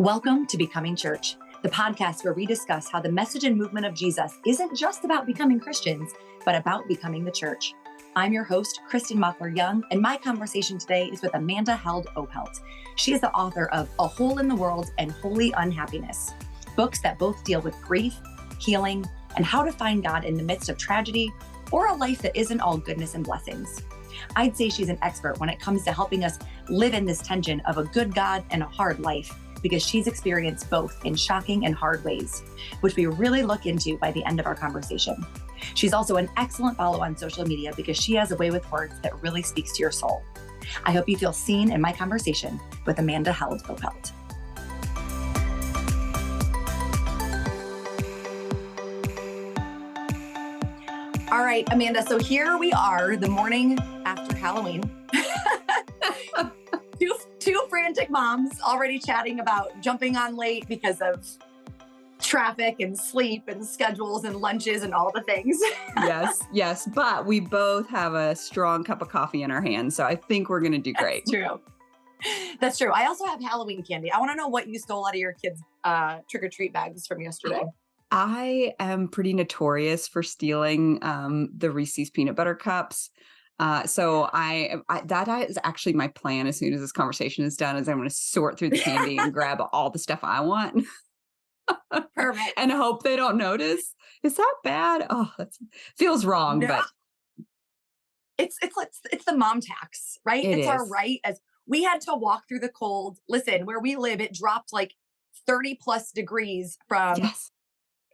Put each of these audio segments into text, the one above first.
Welcome to Becoming Church, the podcast where we discuss how the message and movement of Jesus isn't just about becoming Christians, but about becoming the church. I'm your host, Kristen Mockler-Young, and my conversation today is with Amanda Held Opelt. She is the author of A Hole in the World and Holy Unhappiness, books that both deal with grief, healing, and how to find God in the midst of tragedy or a life that isn't all goodness and blessings. I'd say she's an expert when it comes to helping us live in this tension of a good God and a hard life, because she's experienced both in shocking and hard ways, which we really look into by the end of our conversation. She's also an excellent follow on social media because she has a way with words that really speaks to your soul. I hope you feel seen in my conversation with Amanda Held Opelt. All right, Amanda, so here we are the morning after Halloween. Two frantic moms already chatting about jumping on late because of traffic and sleep and schedules and lunches and all the things. Yes. But we both have a strong cup of coffee in our hands. So I think we're going to do great. That's true. I also have Halloween candy. I want to know what you stole out of your kids' trick-or-treat bags from yesterday. I am pretty notorious for stealing the Reese's peanut butter cups. So that is actually my plan. As soon as this conversation is done, is I'm going to sort through the candy and grab all the stuff I want. Perfect. And hope they don't notice. Is that bad? Oh, that feels wrong, but it's the mom tax, right? It's our right. As we had to walk through the cold. Listen, where we live, it dropped like 30 plus degrees from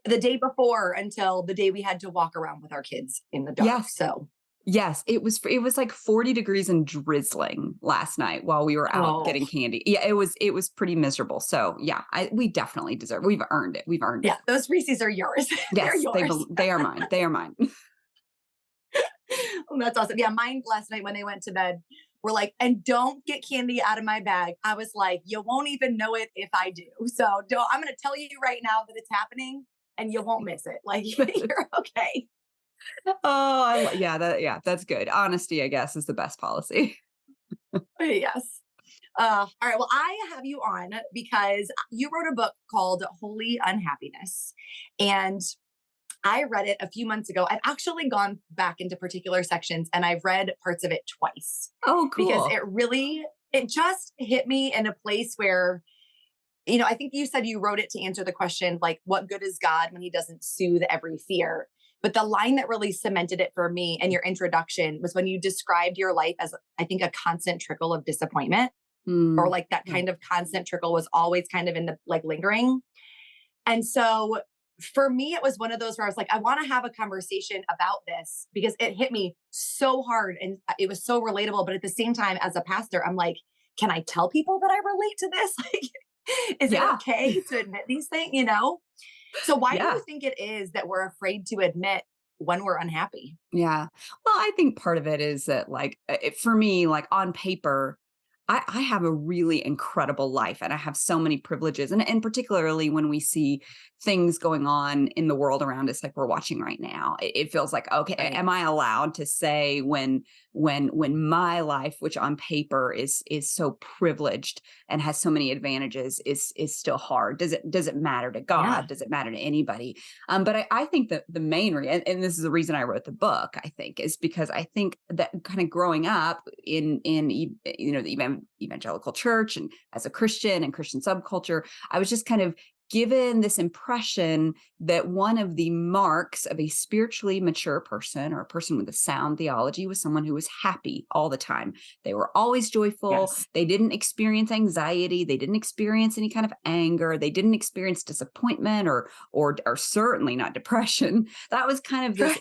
the day before until the day we had to walk around with our kids in the dark. Yes, it was like 40 degrees and drizzling last night while we were out getting candy. Yeah, it was pretty miserable. So yeah, we definitely deserve. We've earned it. Yeah, those Reese's are yours. Yes, they're yours. They are mine. They are mine. Oh, that's awesome. Yeah, mine last night when they went to bed were like, and don't get candy out of my bag. I was like, you won't even know it if I do. So I'm going to tell you right now that it's happening and you won't miss it. Like you're okay. That's good. Honesty, I guess, is the best policy. Yes. All right. Well, I have you on because you wrote a book called Holy Unhappiness, and I read it a few months ago. I've actually gone back into particular sections and I've read parts of it twice. Oh, cool. Because it just hit me in a place where, I think you said you wrote it to answer the question, like, what good is God when he doesn't soothe every fear? But the line that really cemented it for me in your introduction was when you described your life as, I think, a constant trickle of disappointment, or like that kind of constant trickle was always kind of in the like lingering. And so for me, it was one of those where I was like, I want to have a conversation about this because it hit me so hard and it was so relatable. But at the same time, as a pastor, I'm like, can I tell people that I relate to this? Like, is it okay to admit these things, So why do you think it is that we're afraid to admit when we're unhappy? Yeah. Well, I think part of it is that for me, like on paper, I have a really incredible life and I have so many privileges. And particularly when we see things going on in the world around us, like we're watching right now, it feels like, okay, am I allowed to say when my life, which on paper is so privileged and has so many advantages, is still hard? Does it matter to God? Yeah. Does it matter to anybody? But I think that the main reason, and this is the reason I wrote the book, I think, is because I think that kind of growing up in the evangelical church and as a Christian and Christian subculture, I was just kind of given this impression that one of the marks of a spiritually mature person or a person with a sound theology was someone who was happy all the time. They were always joyful. Yes. They didn't experience anxiety. They didn't experience any kind of anger. They didn't experience disappointment or certainly not depression. That was kind of this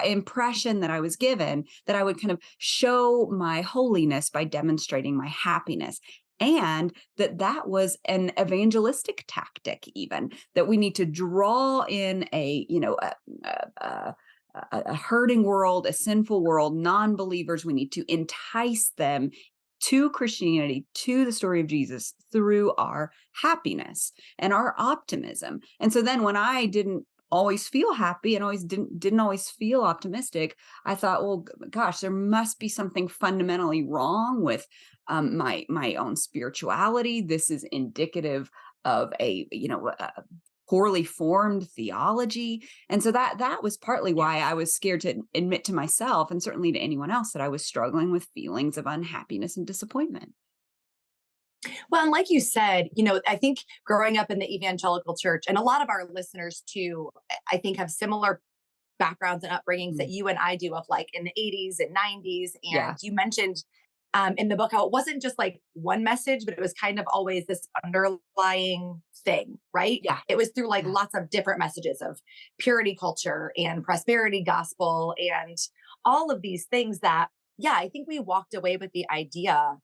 impression that I was given, that I would kind of show my holiness by demonstrating my happiness. And that was an evangelistic tactic, even that we need to draw in a hurting world, a sinful world, non-believers. We need to entice them to Christianity, to the story of Jesus through our happiness and our optimism. And so then when I didn't always feel happy and always didn't always feel optimistic, I thought, well, gosh, there must be something fundamentally wrong with my own spirituality. This is indicative of a poorly formed theology. And so that was partly Yeah. why I was scared to admit to myself and certainly to anyone else that I was struggling with feelings of unhappiness and disappointment. Well, and like you said, I think growing up in the evangelical church, and a lot of our listeners too, I think have similar backgrounds and upbringings that Mm. you and I do of like in the 80s and 90s. And Yeah. you mentioned in the book how it wasn't just like one message, but it was kind of always this underlying thing, right? Yeah. It was through like Yeah. lots of different messages of purity culture and prosperity gospel and all of these things that, yeah, I think we walked away with the idea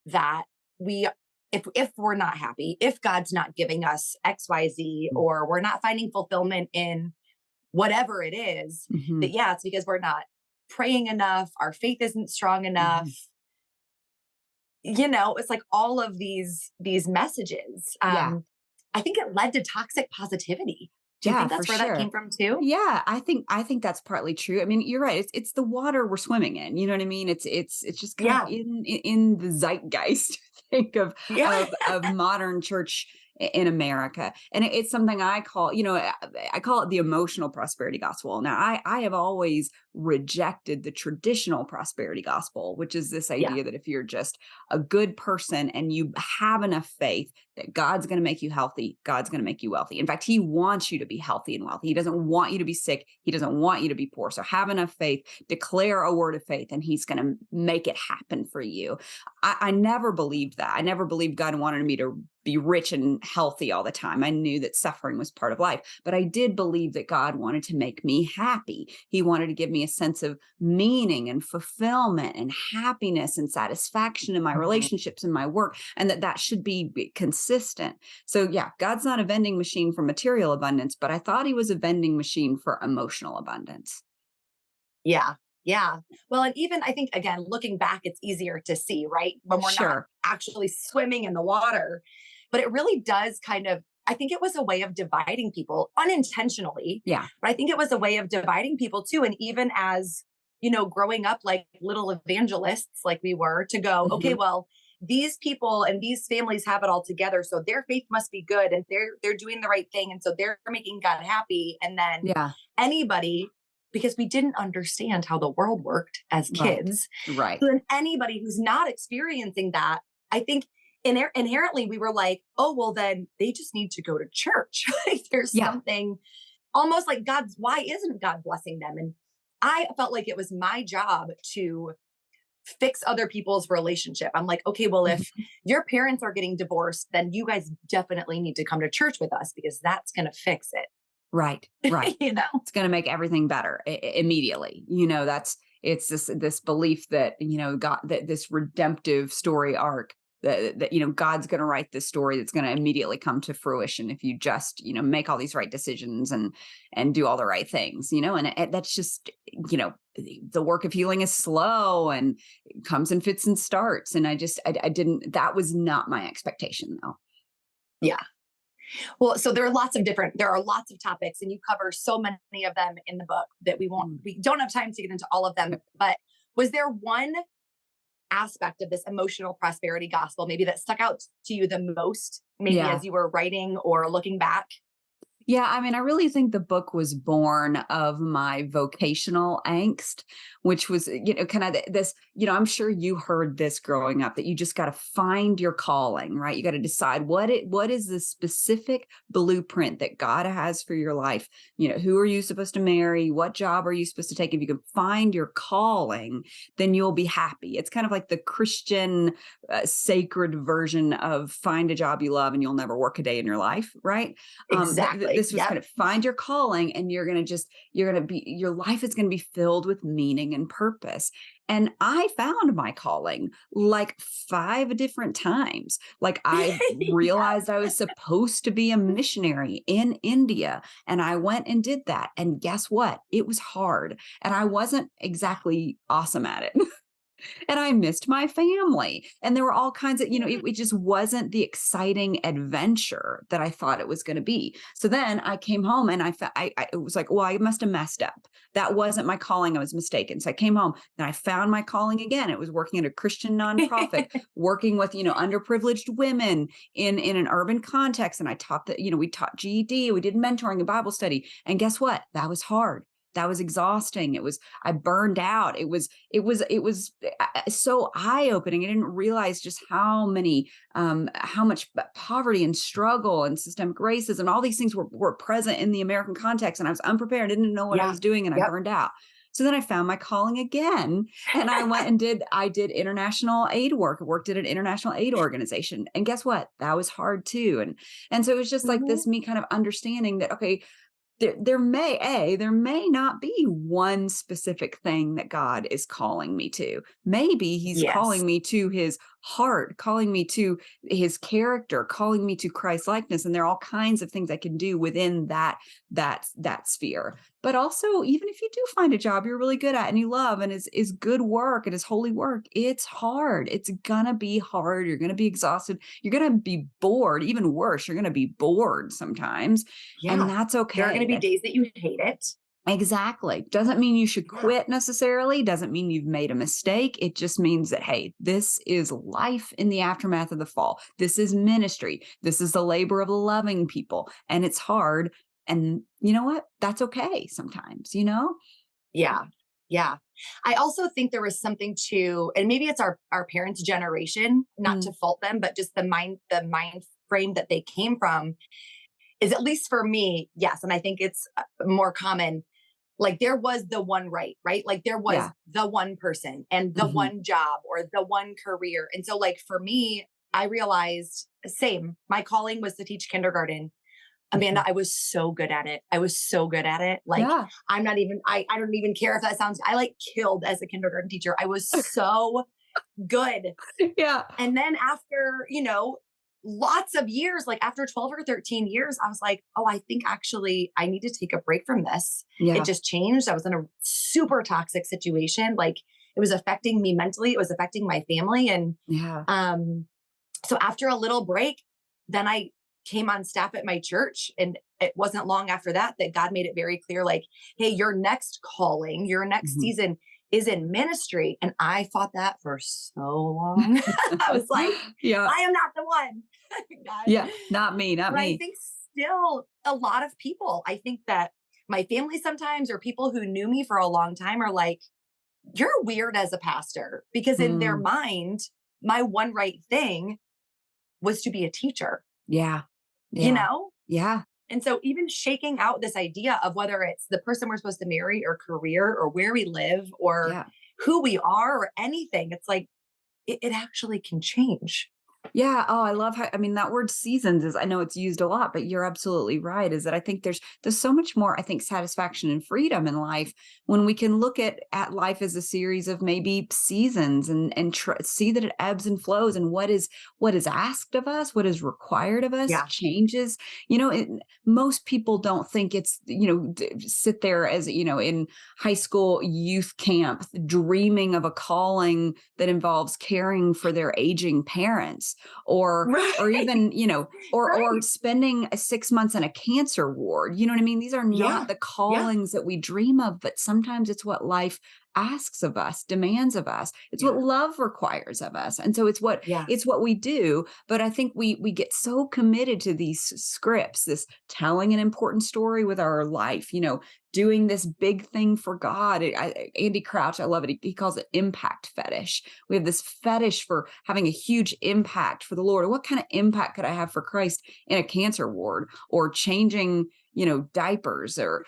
that we if we're not happy, if God's not giving us XYZ, Mm. or we're not finding fulfillment in whatever it is, that Mhm. yeah, it's because we're not praying enough, our faith isn't strong enough. Mhm. It's like all of these messages. Yeah. I think it led to toxic positivity. Do you Yeah, think for that's where that came sure. from too? Yeah, I think that's partly true. I mean, you're right. It's the water we're swimming in. You know what I mean? It's just kind of Yeah. in the zeitgeist, I think Yeah. of modern church in America. And it's something I call, I call it the emotional prosperity gospel. Now, I have always rejected the traditional prosperity gospel, which is this Yeah. idea that if you're just a good person and you have enough faith that God's going to make you healthy, God's going to make you wealthy. In fact, he wants you to be healthy and wealthy. He doesn't want you to be sick. He doesn't want you to be poor. So have enough faith, declare a word of faith, and he's going to make it happen for you. I never believed that. I never believed God wanted me to be rich and healthy all the time. I knew that suffering was part of life, but I did believe that God wanted to make me happy. He wanted to give me a sense of meaning and fulfillment and happiness and satisfaction in my Mhm. relationships and my work, and that should be consistent. So yeah, God's not a vending machine for material abundance, but I thought he was a vending machine for emotional abundance. Yeah. Yeah. Well, and even I think, again, looking back, it's easier to see, right? When we're not Sure. actually swimming in the water. But it really does kind of, I think it was a way of dividing people unintentionally, Yeah. but I think it was a way of dividing people too. And even as, growing up like little evangelists, like we were, to go, okay, Mhm. well, these people and these families have it all together. So their faith must be good and they're doing the right thing. And so they're making God happy. And then Yeah. anybody, because we didn't understand how the world worked as Right. kids. Right. So then anybody who's not experiencing that, I think inherently we were like, oh, well, then they just need to go to church. Like there's Yeah. something almost like why isn't God blessing them? And I felt like it was my job to fix other people's relationship. I'm like, okay, well, if Mhm. your parents are getting divorced, then you guys definitely need to come to church with us because that's going to fix Right. Right. it. It's going to make everything better immediately. It's this belief that, God, that this redemptive story arc that God's going to write this story that's going to immediately come to fruition if you just, make all these right decisions and do all the right things, and that's just, the work of healing is slow and it comes in fits and starts. And I didn't, that was not my expectation though. Yeah. Well, so there are lots of topics and you cover so many of them in the book that Mm. we don't have time to get into all of them. But was there one aspect of this emotional prosperity gospel maybe that stuck out to you the most, maybe Yeah. as you were writing or looking back? Yeah, I mean, I really think the book was born of my vocational angst, which was, kind of this, I'm sure you heard this growing up that you just got to find your calling, right? You got to decide what is the specific blueprint that God has for your life. Who are you supposed to marry? What job are you supposed to take? If you can find your calling, then you'll be happy. It's kind of like the Christian sacred version of find a job you love and you'll never work a day in your life, right? Exactly. This was Yep. kind of find your calling and your life is going to be filled with meaning and purpose. And I found my calling like 5 different times. Like I Yeah. realized I was supposed to be a missionary in India and I went and did that. And guess what? It was hard and I wasn't exactly awesome at it. and I missed my family. And there were all kinds of, it just wasn't the exciting adventure that I thought it was going to be. So then I came home and it was like, well, I must have messed up. That wasn't my calling. I was mistaken. So I came home and I found my calling again. It was working at a Christian nonprofit, working with, underprivileged women in an urban context. And I taught that, we taught GED, we did mentoring and Bible study. And guess what? That was hard. That was exhausting. I burned out. It was so eye-opening. I didn't realize just how much poverty and struggle and systemic racism, all these things were present in the American context. And I was unprepared. I didn't know what I Yeah. was doing, and I burned out. So then I found my calling again, and I went and did international aid work. I worked at an international aid organization. And guess what? That was hard too. And so it was just like Mhm. this, me kind of understanding that, okay, there may not be one specific thing that God is calling me to. Maybe he's Yes. calling me to his heart, calling me to his character, calling me to Christ likeness. And there are all kinds of things I can do within that sphere. But also, even if you do find a job you're really good at and you love and is good work and is holy work, it's hard. It's gonna be hard. You're gonna be exhausted. You're gonna be bored. Even worse, you're gonna be bored sometimes. And Yeah. that's There are going to okay. be days that you hate it. Exactly. Doesn't mean you should Yeah. quit necessarily. Doesn't mean you've made a mistake. It just means that, hey, this is life in the aftermath of the fall. This is ministry. This is the labor of loving people. And it's hard. And you know what? That's okay sometimes. Yeah. Yeah. I also think there was something to, and maybe it's our parents' generation, not Mm, to fault them, but just the mind frame that they came from is, at least for me, yes. And I think it's more common. Like there was the one right? Like there was yeah. the one person and the Hmm. one job or the one career. And so like for me, I realized same, my calling was to teach kindergarten. Hmm. Amanda, I was so good at it. I was so good at it. Like Yeah. I don't even care if that sounds, I like killed as a kindergarten teacher. I was so good. Yeah. And then after, lots of years, like after 12 or 13 years, I was like, oh, I think actually I need to take a break from this. It Yeah. just changed. I was in a super toxic situation. Like it was affecting me mentally. It was affecting my family. And Yeah. um, so after a little break, then I came on staff at my church. And it wasn't long after that God made it very clear, like, hey, your next calling, your next Hmm. season is in ministry. And I fought that for so long. I was like, Yeah. I am not the one. God. Yeah. Not me. Not But I me. think still a lot of people, I think that my family sometimes, or people who knew me for a long time, are like, you're weird as a pastor, because in their Mm, mind, my one right thing was to be a teacher, yeah. you Yeah. know? Yeah. And so even shaking out this idea of whether it's the person we're supposed to marry or career or where we live or Yeah. who we are or anything, it's like it actually can change. Yeah. Oh, I love how, I mean, that word seasons is, I know it's used a lot, but you're absolutely right. Is that I think there's so much more, I think, satisfaction and freedom in life when we can look at life as a series of maybe seasons and see that it ebbs and flows, and what is asked of us, what is required of us Yeah. changes. Most people don't think it's, sit there as, in high school youth camp, dreaming of a calling that involves caring for their aging parents, or Right. even, or Right. spending 6 months in a cancer ward. You know what I mean? These are Yeah. not the Yeah. callings that we dream of, but sometimes it's what life asks of us, demands of us. It's what Yeah. love requires of us. And so it's what Yeah. it's what we do. But I think we get so committed to these scripts, this telling an important story with our life, doing this big thing for God. Andy Crouch, I love it. He calls it impact fetish. We have this fetish for having a huge impact for the Lord. What kind of impact could I have for Christ in a cancer ward, or changing, diapers, or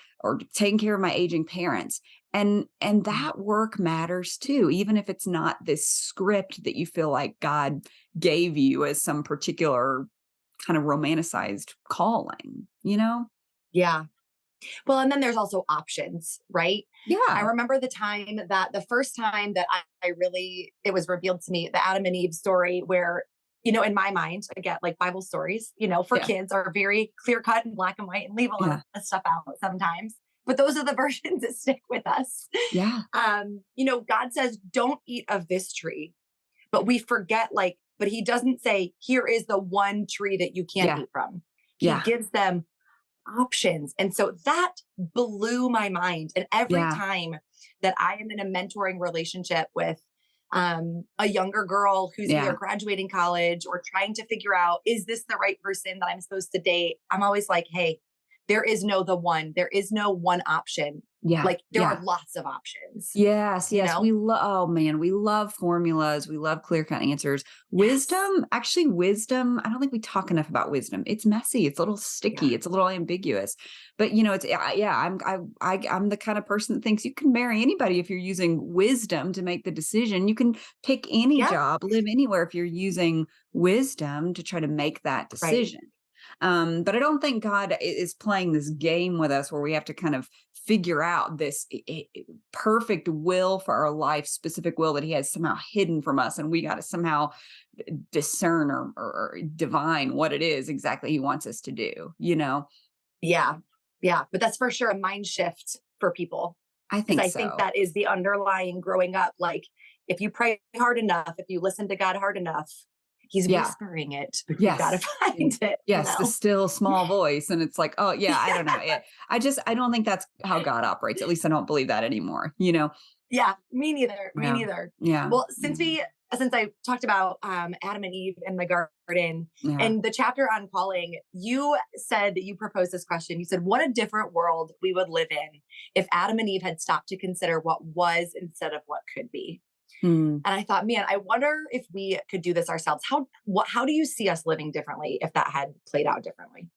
taking care of my aging parents? And Yeah. that work matters too, even if it's not this script that you feel like God gave you as some particular kind of romanticized calling. Yeah. Well, and then there's also options, right? I Yeah. remember the first time that I really, it was revealed to me, the Adam and Eve story, where, in my mind, again, like Bible stories, for Yeah. kids are very clear cut and black and white and leave a lot Yeah. of stuff out sometimes. but those are the versions that stick with us. Yeah. God says, don't eat of this tree, but we forget, like, but he doesn't say, here is the one tree that you can't Yeah. eat from. He Yeah. gives them options. And so that blew my mind. And every Yeah. time that I am in a mentoring relationship with a younger girl who's either Yeah. graduating college or trying to figure out, is this the right person that I'm supposed to date? I'm always like, hey, there is no the one. There is no one option. Yeah. Like there are Yeah. lots of options, Yes, you yes. know? We love, oh man, we love formulas. We love clear cut answers. Yes. Wisdom, I don't think we talk enough about wisdom. It's messy. It's a little Yeah. sticky. It's a little ambiguous. But it's yeah, I'm the kind of person that thinks you can marry anybody if you're using wisdom to make the decision. You can pick any Yeah. job, live anywhere if you're using wisdom to try to make that Right. decision. But I don't think God is playing this game with us where we have to kind of figure out this perfect will for our life, specific will that He has somehow hidden from us, and we got to somehow discern or divine what it is exactly He wants us to do. Yeah. Yeah. But that's for sure a mind shift for people. I Because think I think so. that is the underlying growing up. Like, if you pray hard enough, if you listen to God hard enough, He's Yeah. whispering it, but you've got to Yes. find it, Yes, the still small voice, and it's like, oh yeah, I don't know. I don't think that's how God operates. At least I don't believe that anymore. Yeah, me neither. Me Yeah. neither. Yeah. Well, Yeah. since I talked about Adam and Eve in the garden Yeah. and the chapter on calling, you said that you proposed this question. You said, "What a different world we would live in if Adam and Eve had stopped to consider what was instead of what could be." Hmm. And I thought, man, I wonder if we could do this ourselves. How do you see us living differently if that had played out differently?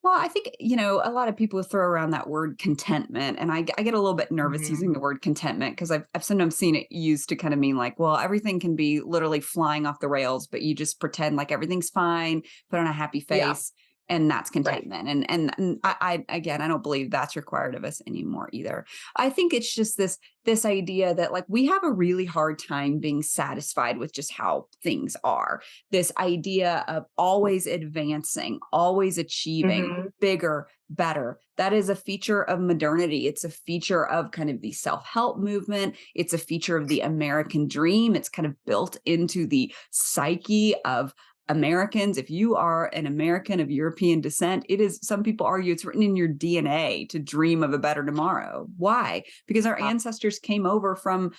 Well, I think, a lot of people throw around that word contentment, and I get a little bit nervous Hmm. using the word contentment because I've sometimes seen it used to kind of mean like, well, everything can be literally flying off the rails, but you just pretend like everything's fine, put on a happy Yeah, face, and that's right. contentment. And again, I don't believe that's required of us anymore either. I think it's just this idea that like we have a really hard time being satisfied with just how things are, this idea of always advancing, always achieving, Hmm. bigger, better. That is a feature of modernity. It's a feature of kind of the self help movement. It's a feature of the American dream. It's kind of built into the psyche of Americans. If you are an American of European descent, some people argue it's written in your DNA to dream of a better tomorrow. Why? Because our ancestors came over from,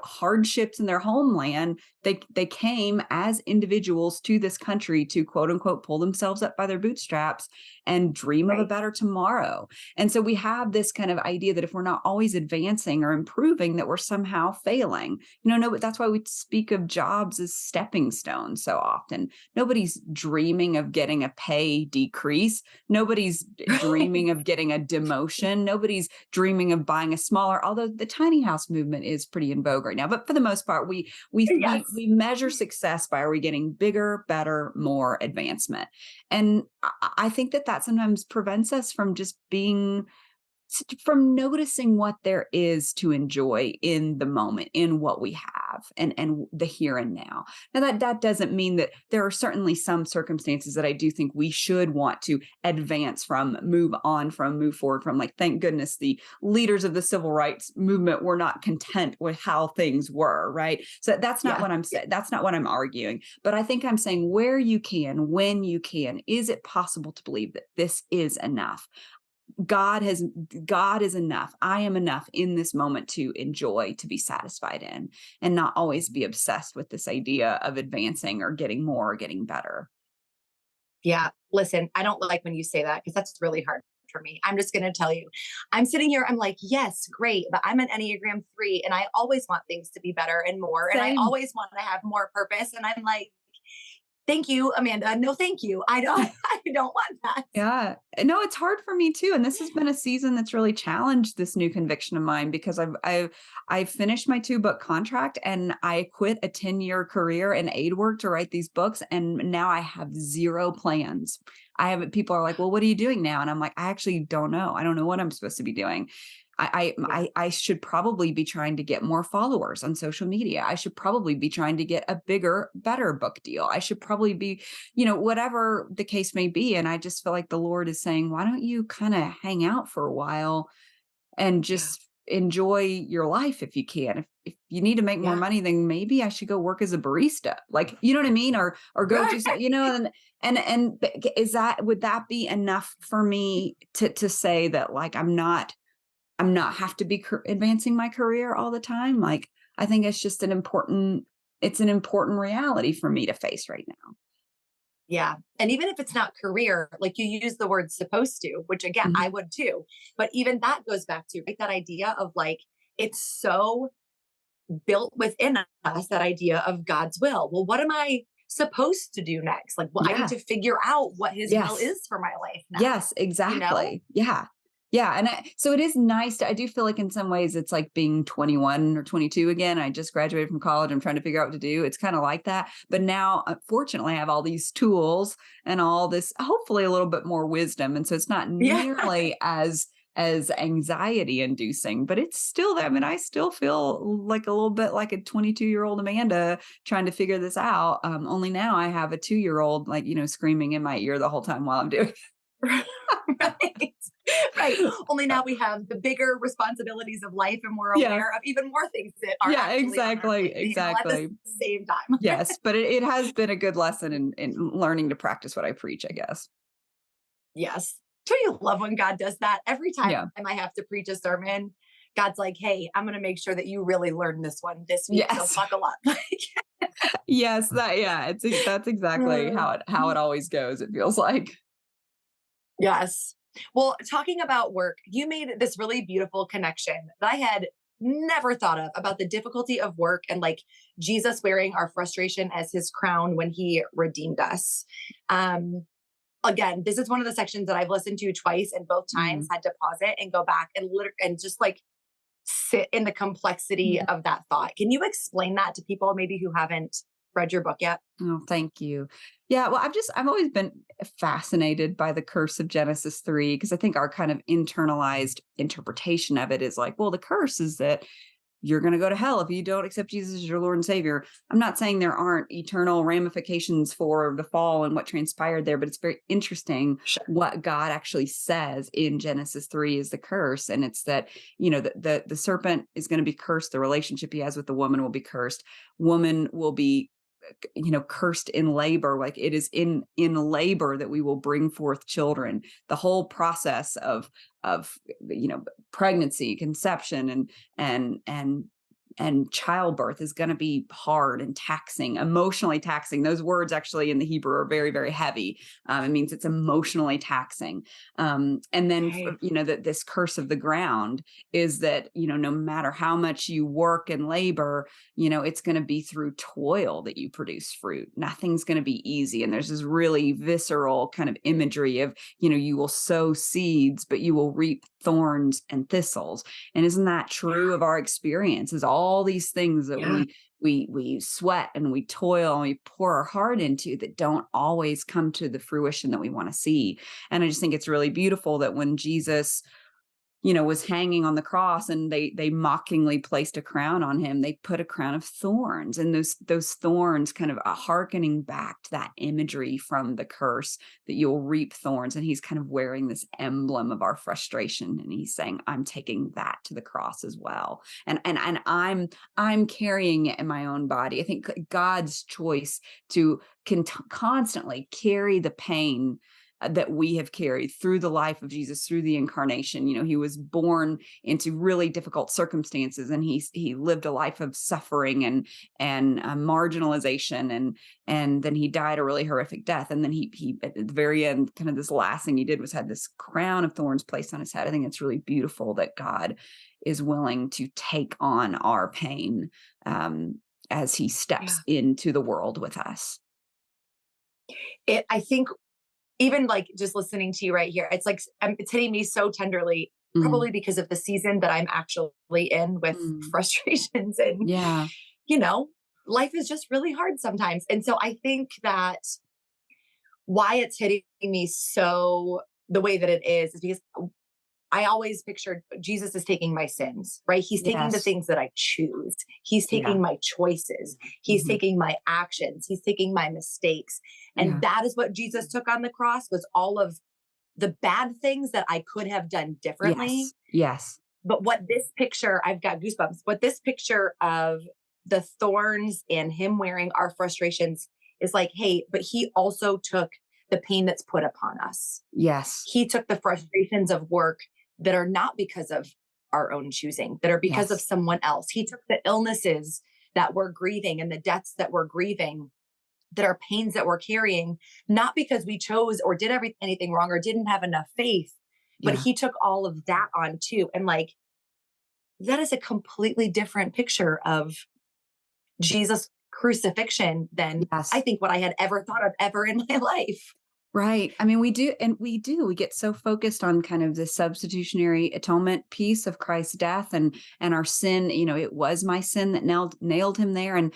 hardships in their homeland. They came as individuals to this country to quote unquote pull themselves up by their bootstraps and dream of a Right. better tomorrow. And so we have this kind of idea that if we're not always advancing or improving, that we're somehow failing. No, but that's why we speak of jobs as stepping stones so often. Nobody's dreaming of getting a pay decrease. Nobody's dreaming of getting a demotion. Nobody's dreaming of buying a smaller, although the tiny house movement is pretty in vogue right now. But for the most part, Yes. we measure success by, are we getting bigger, better, more advancement? And I think that sometimes prevents us from just from noticing what there is to enjoy in the moment, in what we have, and the here and now. Now that doesn't mean that there are certainly some circumstances that I do think we should want to advance from, move on from, move forward from. Like, thank goodness the leaders of the civil rights movement were not content with how things were, right? So that's not Yeah. what I'm saying. That's not what I'm arguing. But I think I'm saying, where you can, when you can, is it possible to believe that this is enough? God is enough. I am enough in this moment to enjoy, to be satisfied in, and not always be obsessed with this idea of advancing or getting more or getting better. Yeah. Listen, I don't like when you say that because that's really hard for me. I'm just going to tell you, I'm sitting here, I'm like, yes, great. But I'm an Enneagram 3 and I always want things to be better and more. And I Same. always want to have more purpose. And I'm like, thank you, Amanda. No, thank you. I don't, I don't want that. Yeah. No, it's hard for me too. And this has been a season that's really challenged this new conviction of mine because I've finished my 2-book contract and I quit a 10-year career in aid work to write these books. And now I have zero plans. People are like, well, what are you doing now? And I'm like, I actually don't know. I don't know what I'm supposed to be doing. Yeah. I should probably be trying to get more followers on social media. I should probably be trying to get a bigger, better book deal. I should probably be, whatever the case may be. And I just feel like the Lord is saying, why don't you kind of hang out for a while and Yeah. just enjoy your life if you can. If you need to make more Yeah. money, then maybe I should go work as a barista. Like, you know what I mean? Or go Right. do something, is that, would that be enough for me to say that like I'm not have to be advancing my career all the time? Like, I think it's an important reality for me to face right now. Yeah. And even if it's not career, like you use the word supposed to, which again, I Mhm. would too. But even that goes back to right, that idea of like, it's so built within us, that idea of God's will. Well, what am I supposed to do next? Like, well, I need Yeah. to figure out what his will Yes. is for my life now, Yes, you know? exactly. Yeah. Yeah, and so it is nice I do feel like in some ways it's like being 21 or 22 again. I just graduated from college. I'm trying to figure out what to do. It's kind of like that. But now, fortunately, I have all these tools and all this, hopefully a little bit more wisdom. And so it's not Yeah. nearly as anxiety inducing, but it's still there. I mean, I still feel like a little bit like a 22-year-old Amanda trying to figure this out. Only now I have a 2-year-old, like, screaming in my ear the whole time while I'm doing Right. Right. Only now we have the bigger responsibilities of life and we're Yeah. aware of even more things that are Yeah, actually on our exactly, plate to handle at the exactly. same time. Yes, but it has been a good lesson in learning to practice what I preach, I guess. Yes. Do you love when God does that? Every time Yeah. I have to preach a sermon, God's like, hey, I'm going to make sure that you really learn this one this week. So Yes. buckle up. Yes, that's exactly how it always goes, it feels like. Yes. Well, talking about work, you made this really beautiful connection that I had never thought of about the difficulty of work and like Jesus wearing our frustration as his crown when he redeemed us. Um, Again, this is one of the sections that I've listened to twice and both times Mhm. had to pause it and go back and and just like sit in the complexity Yeah. of that thought. Can you explain that to people maybe who haven't read your book yet? Oh, thank you. Yeah, well, I've always been fascinated by the curse of Genesis 3 because I think our kind of internalized interpretation of it is like, well, the curse is that you're going to go to hell if you don't accept Jesus as your Lord and Savior. I'm not saying there aren't eternal ramifications for the fall and what transpired there, but it's very interesting Sure. what God actually says in Genesis 3 is the curse. And it's that, the serpent is going to be cursed. The relationship he has with the woman will be cursed. Woman will be cursed in labor. Like it is in labor that we will bring forth children. The whole process of pregnancy, conception, and and childbirth is going to be hard and taxing, emotionally taxing. Those words actually in the Hebrew are very, very heavy. It means it's emotionally taxing. And then, Okay. that this curse of the ground is that, no matter how much you work and labor, it's going to be through toil that you produce fruit. Nothing's going to be easy. And there's this really visceral kind of imagery of, you will sow seeds, but you will reap thorns and thistles. And isn't that Yeah. true of our experiences? All these things that Yeah. we sweat and we toil and we pour our heart into that don't always come to the fruition that we want to see. And I just think it's really beautiful that when Jesus was hanging on the cross and they mockingly placed a crown on him. They put a crown of thorns, and those thorns kind of hearkening back to that imagery from the curse that you'll reap thorns. And he's kind of wearing this emblem of our frustration, and he's saying, "I'm taking that to the cross as well, and I'm carrying it in my own body." I think God's choice to constantly carry the pain that we have carried through the life of Jesus, through the incarnation. He was born into really difficult circumstances, and he lived a life of suffering and marginalization, and then he died a really horrific death. And then he at the very end, kind of this last thing he did was had this crown of thorns placed on his head. I think it's really beautiful that God is willing to take on our pain as he Yeah. steps into the world with us. I think even like just listening to you right here, it's like it's hitting me so tenderly, Mm, probably because of the season that I'm actually in with mm. frustrations and, Yeah. you know, life is just really hard sometimes. And so I think that why it's hitting me so the way that it is because I always pictured Jesus is taking my sins, right? He's taking the Yes. things that I choose. He's Yeah. taking my choices. He's Mhm. taking my actions. He's taking my mistakes. And Yeah. that is what Jesus took on the cross was all of the bad things that I could have done differently. Yes. Yes. But what this picture, I've got goosebumps, what this picture of the thorns and him wearing our frustrations is like, hey, but he also took the pain that's put upon us. Yes. He took the frustrations of work that are not because of our own choosing, that are because of Yes. someone else. He took the illnesses that we're grieving and the deaths that we're grieving, that are pains that we're carrying, not because we chose or did anything wrong or didn't have enough faith, but Yeah. he took all of that on too. And like, that is a completely different picture of Jesus' crucifixion than I Yes. think what I had ever thought of ever in my life. Right. I mean, we get so focused on kind of the substitutionary atonement piece of Christ's death and our sin, it was my sin that nailed him there. And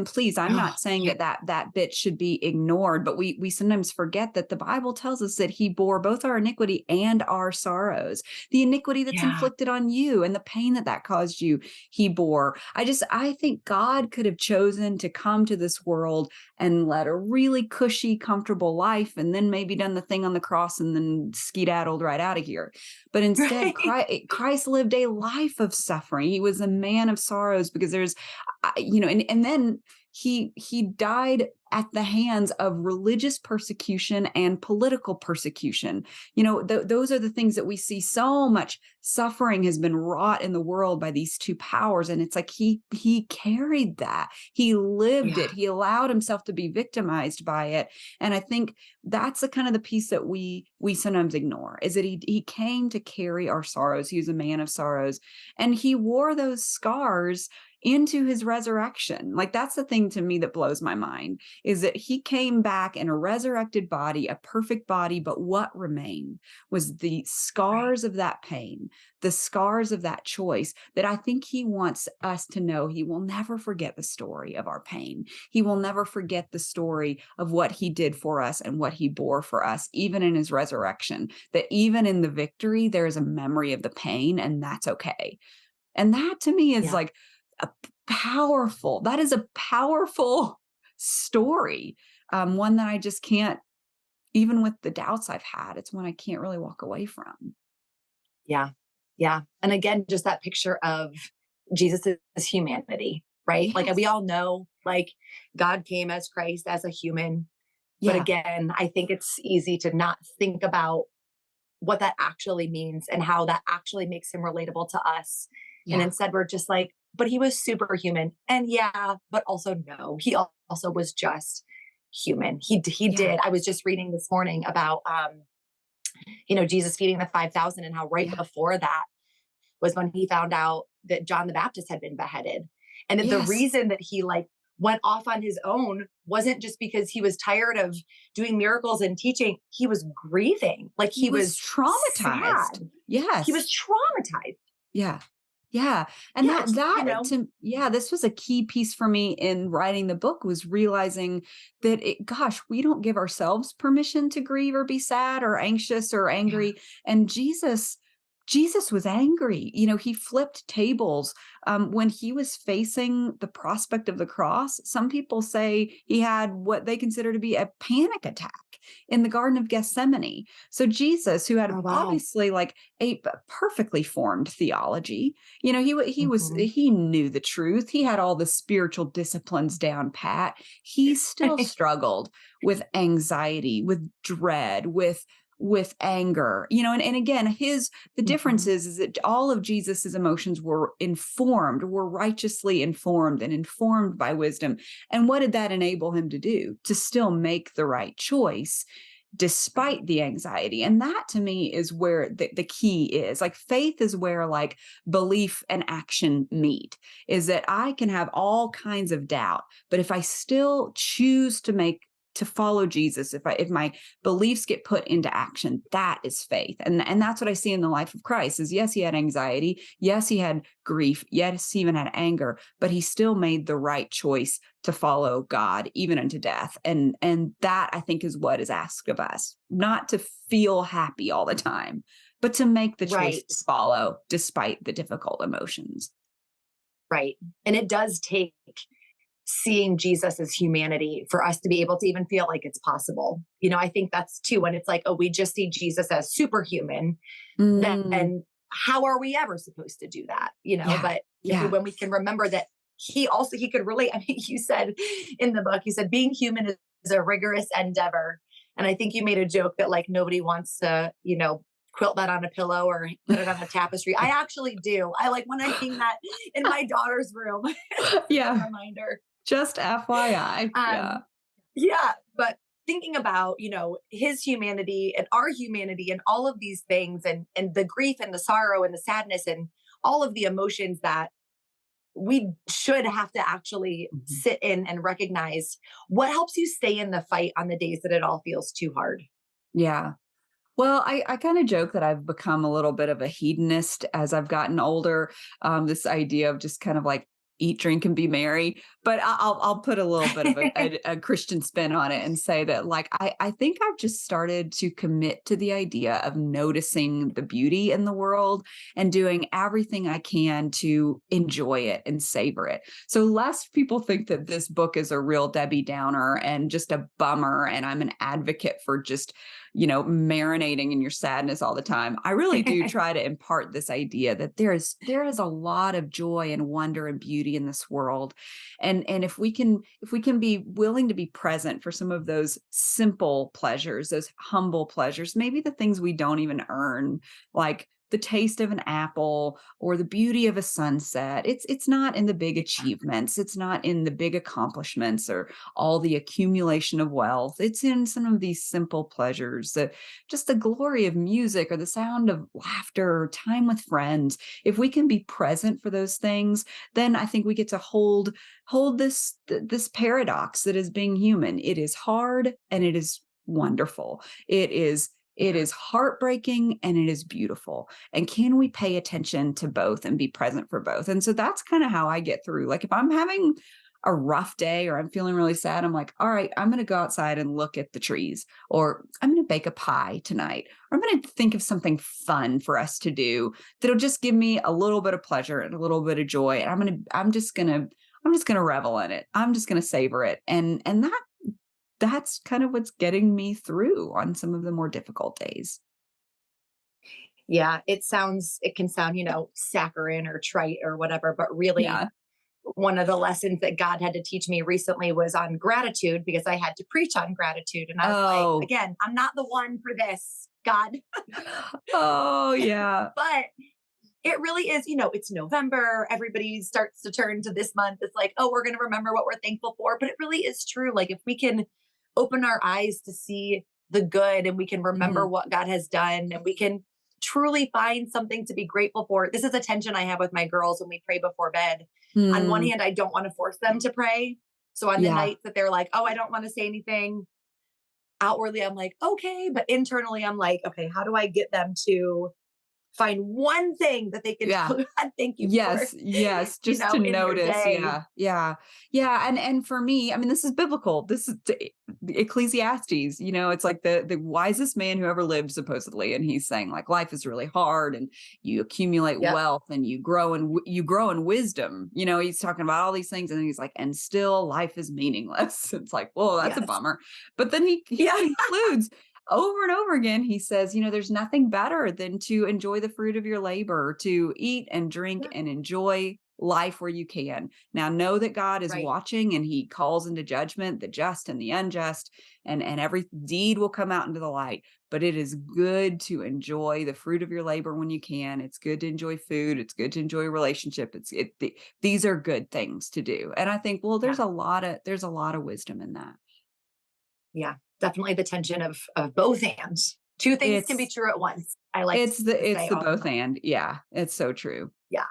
please, I'm Oh, not saying yeah. that bit should be ignored, but we sometimes forget that the Bible tells us that he bore both our iniquity and our sorrows. The iniquity that's Yeah. inflicted on you and the pain that caused you, he bore. I think God could have chosen to come to this world and led a really cushy, comfortable life, and then maybe done the thing on the cross and then skedaddled right out of here. But instead, Right. Christ lived a life of suffering. He was a man of sorrows because and then he died at the hands of religious persecution and political persecution. Those are the things that we see. So much suffering has been wrought in the world by these two powers, and it's like he carried that. He lived Yeah. it. He allowed himself to be victimized by it. And I think that's the kind of the piece that we sometimes ignore, is that he came to carry our sorrows. He was a man of sorrows, and he wore those scars into his resurrection. Like, that's the thing to me that blows my mind, is that he came back in a resurrected body, a perfect body, but what remained was the Right. scars of that pain, the scars of that choice, that I think he wants us to know. He will never forget the story of our pain. He will never forget the story of what he did for us and what he bore for us, even in his resurrection, that even in the victory, there is a memory of the pain, and that's okay. And that to me is Yeah. like that is a powerful story. One that I just can't, even with the doubts I've had, it's one I can't really walk away from. Yeah. Yeah. And again, just that picture of Jesus' humanity, right? Like we Yes. all know, like God came as Christ as a human. But Yeah. again, I think it's easy to not think about what that actually means and how that actually makes him relatable to us. And Yeah. instead, we're just like, but he was superhuman. And yeah, but also no, he also was just human. He Yeah. did. I was just reading this morning about Jesus feeding the 5,000 and how right Yeah. before that was when he found out that John the Baptist had been beheaded. And that the Yes. reason that he like went off on his own wasn't just because he was tired of doing miracles and teaching. He was grieving. Like He he was was traumatized. sad. He was Yes. traumatized. Yeah. Yeah. And Yeah. this was a key piece for me in writing the book, was realizing that gosh, we don't give ourselves permission to grieve or be sad or anxious or Yeah. angry. And Jesus was angry. He flipped tables when he was facing the prospect of the cross. Some people say he had what they consider to be a panic attack in the Garden of Gethsemane. So Jesus, who had Oh, wow. obviously like a perfectly formed theology, Mhm. he knew the truth. He had all the spiritual disciplines down pat. He still struggled with anxiety, with dread, with anger, and again, the difference Mhm. is that all of Jesus's emotions were righteously informed and informed by wisdom. And what did that enable him to do? To still make the right choice despite the anxiety. And that to me is where the key is. Like, faith is where like belief and action meet, is that I can have all kinds of doubt, but if I still choose to follow Jesus, if my beliefs get put into action, that is faith. And that's what I see in the life of Christ. Is, yes, he had anxiety, yes, he had grief, yes, he even had anger, but he still made the right choice to follow God even unto death. And that, I think, is what is asked of us, not to feel happy all the time, but to make the choice Right. to follow despite the difficult emotions. Right. And it does take seeing Jesus as humanity for us to be able to even feel like it's possible. I think that's too when it's like, oh, we just see Jesus as superhuman, Mm, then how are we ever supposed to do that? You know, Yeah. but Yeah. when we can remember that he could relate. I mean, you said in the book, you said being human is a rigorous endeavor. And I think you made a joke that like nobody wants to, quilt that on a pillow or put it on a tapestry. I actually do. I like when I hang that in my daughter's room. It's a Yeah. reminder. Just FYI. Yeah. Um, yeah, but thinking about, his humanity and our humanity and all of these things and the grief and the sorrow and the sadness and all of the emotions that we should have to actually Mhm. sit in and recognize. What helps you stay in the fight on the days that it all feels too hard? Yeah. Well, I kind of joke that I've become a little bit of a hedonist as I've gotten older. This idea of just kind of like eat, drink, and be merry. But I'll put a little bit of a Christian spin on it and say that like I think I've just started to commit to the idea of noticing the beauty in the world and doing everything I can to enjoy it and savor it. So lest people think that this book is a real Debbie Downer and just a bummer, and I'm an advocate for just marinating in your sadness all the time. I really do try to impart this idea that there is a lot of joy and wonder and beauty in this world. And if we can be willing to be present for some of those simple pleasures, those humble pleasures, maybe the things we don't even earn, like the taste of an apple or the beauty of a sunset. It's not in the big achievements. It's not in the big accomplishments or all the accumulation of wealth. It's in some of these simple pleasures, just the glory of music or the sound of laughter or time with friends. If we can be present for those things, then I think we get to hold this paradox that is being human. It is hard and it is wonderful. It is heartbreaking and it is beautiful. And can we pay attention to both and be present for both? And so that's kind of how I get through. Like if I'm having a rough day or I'm feeling really sad, I'm like, all right, I'm going to go outside and look at the trees, or I'm going to bake a pie tonight, or I'm going to think of something fun for us to do that'll just give me a little bit of pleasure and a little bit of joy. And I'm just going to revel in it. I'm just going to savor it. And that's kind of what's getting me through on some of the more difficult days. Yeah, it can sound, saccharine or trite or whatever, but really Yeah. one of the lessons that God had to teach me recently was on gratitude because I had to preach on gratitude. And I was like, Oh. again, I'm not the one for this, God. Oh, yeah. But it really is, it's November. Everybody starts to turn to this month. It's like, oh, we're going to remember what we're thankful for. But it really is true. Like, if we can open our eyes to see the good and we can remember Mhm. what God has done and we can truly find something to be grateful for. This is a tension I have with my girls when we pray before bed. On one Mm. hand, I don't want to force them to pray. So on the Yeah. nights that they're like, oh, I don't want to say anything, outwardly, I'm like, okay. But internally, I'm like, okay, how do I get them to find one thing that they can Yeah. tell God thank you for, Yes, yes, just to in their notice, day? yeah, yeah, yeah, and for me, I mean, this is biblical. This is Ecclesiastes. It's like the wisest man who ever lived, supposedly, and he's saying like life is really hard, and you accumulate Yep. wealth, and you grow in wisdom. He's talking about all these things, and he's like, and still life is meaningless. It's like, well, that's a Yes. bummer. But then he Yeah. concludes over and over again, he says, there's nothing better than to enjoy the fruit of your labor, to eat and drink Yeah. and enjoy life where you can. Now, know that God is Right. watching and he calls into judgment the just and the unjust, and every deed will come out into the light. But it is good to enjoy the fruit of your labor when you can. It's good to enjoy food. It's good to enjoy a relationship. These are good things to do. And I think, well, there's Yeah. a lot of wisdom in that. Yeah. Definitely the tension of both hands. Two things can be It's true at once. I like It's the to it's say the all the both time. and. Yeah, it's so true. Yeah.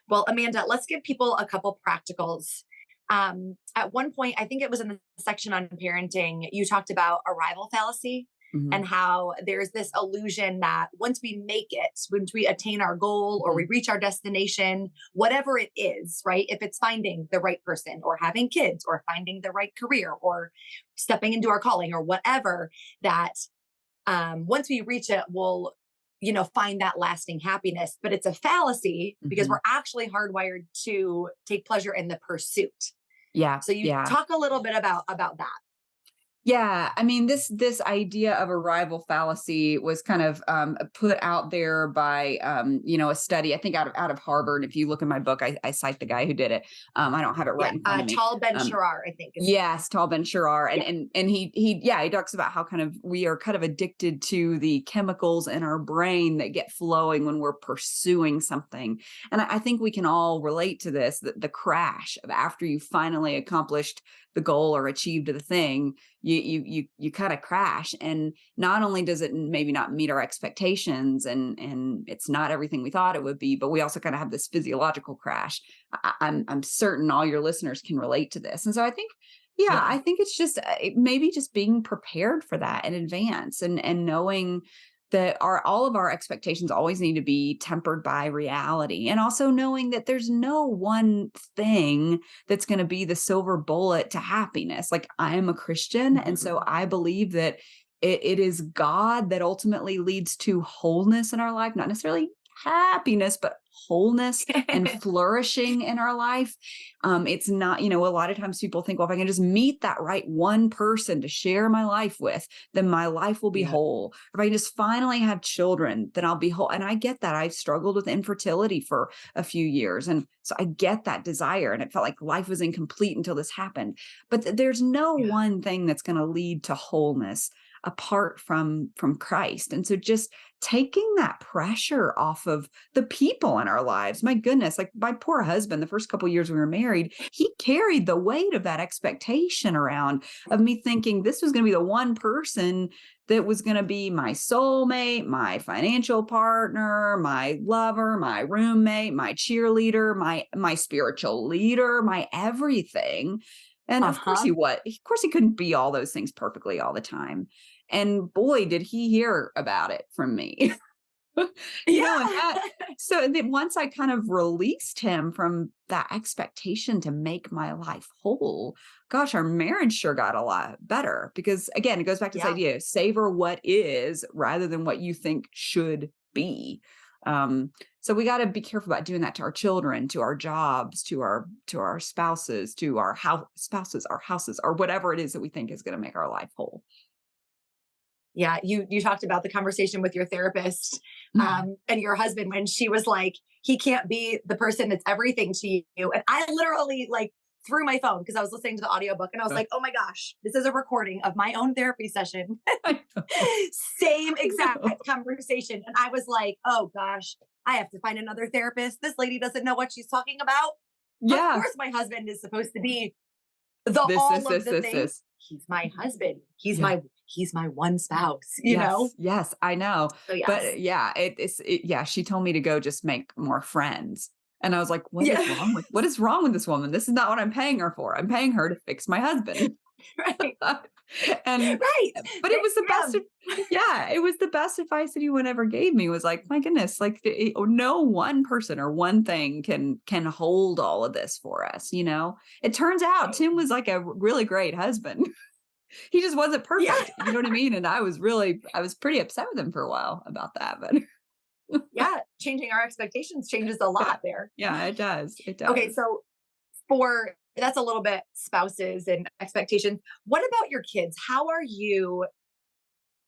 Well, Amanda, let's give people a couple practicals. At one point, I think it was in the section on parenting, you talked about arrival fallacy and Mhm, how there's this illusion that once we make it, once we attain our goal or we mhm, reach our destination, whatever it is, right? If it's finding the right person or having kids or finding the right career or stepping into our calling or whatever, that once we reach it, we'll, find that lasting happiness. But it's a fallacy because mhm. we're actually hardwired to take pleasure in the pursuit. Yeah, So you yeah. talk a little bit about that. Yeah, I mean, this idea of arrival fallacy was kind of put out there by a study. I think out of Harvard. If you look in my book, I cite the guy who did it. I don't have it Yeah. right in front of me. Tal Ben Um, Sharar, I think is. Yes, Tal Ben Shirar, and Yeah. he talks about how kind of we are kind of addicted to the chemicals in our brain that get flowing when we're pursuing something, and I think we can all relate to this. The crash of after you finally accomplished the goal or achieved the thing, you kind of crash, and not only does it maybe not meet our expectations, and it's not everything we thought it would be, but we also kind of have this physiological crash. I'm certain all your listeners can relate to this. And so I think, yeah, Yeah. I think it's just maybe just being prepared for that in advance, and knowing that all of our expectations always need to be tempered by reality, and also knowing that there's no one thing that's going to be the silver bullet to happiness. Like, I am a Christian, and so Mhm. I believe that it is God that ultimately leads to wholeness in our life, not necessarily happiness, but wholeness and flourishing in our life. It's not, a lot of times people think, well, if I can just meet that right one person to share my life with, then my life will be Yeah. whole. If I can just finally have children, then I'll be whole. And I get that. I've struggled with infertility for a few years. And so I get that desire. And it felt like life was incomplete until this happened. But there's no Yeah. one thing that's going to lead to wholeness apart from Christ. And so just taking that pressure off of the people in our lives. My goodness, like my poor husband, the first couple years we were married, he carried the weight of that expectation around, of me thinking this was going to be the one person that was going to be my soulmate, my financial partner, my lover, my roommate, my cheerleader, my spiritual leader, my everything. And of course Uh-huh. of course he couldn't be all those things perfectly all the time. And boy, did he hear about it from me. And Yeah. that, so then once I kind of released him from that expectation to make my life whole, gosh, our marriage sure got a lot better, because again, it goes back to this Yeah. idea, savor what is rather than what you think should be. So we got to be careful about doing that to our children, to our jobs, to our spouses, to our house spouses, our houses, or whatever it is that we think is going to make our life whole. Yeah, you talked about the conversation with your therapist, and your husband when she was like, "He can't be the person that's everything to you." And I literally like threw my phone because I was listening to the audiobook and I was like, "Oh my gosh, this is a recording of my own therapy session." I know. Same I exact know. conversation. And I was like, "Oh gosh, I have to find another therapist. This lady doesn't know what she's talking about." Of Yeah. course my husband is supposed to be the This, all this, of this, the this, things. this. He's my husband. Yeah. He's my one spouse, you know? Yes. Yes. I know. So yes. But yeah, yeah, she told me to go just make more friends. And I was like, Yeah. what is wrong with this woman? This is not what I'm paying her for. I'm paying her to fix my husband. Right. And Right. but it Fix was the best him. yeah, it was the best advice anyone ever gave me, was like, my goodness, like no one person or one thing can hold all of this for us. It turns out Right. Tim was like a really great husband. He just wasn't Yeah. perfect, you know what I mean? And I was pretty upset with him for a while about that, but Yeah. Changing our expectations changes a yeah. lot there. Yeah, it does. It Okay. does. So for that's a little bit spouses and expectations. What about your kids? How are you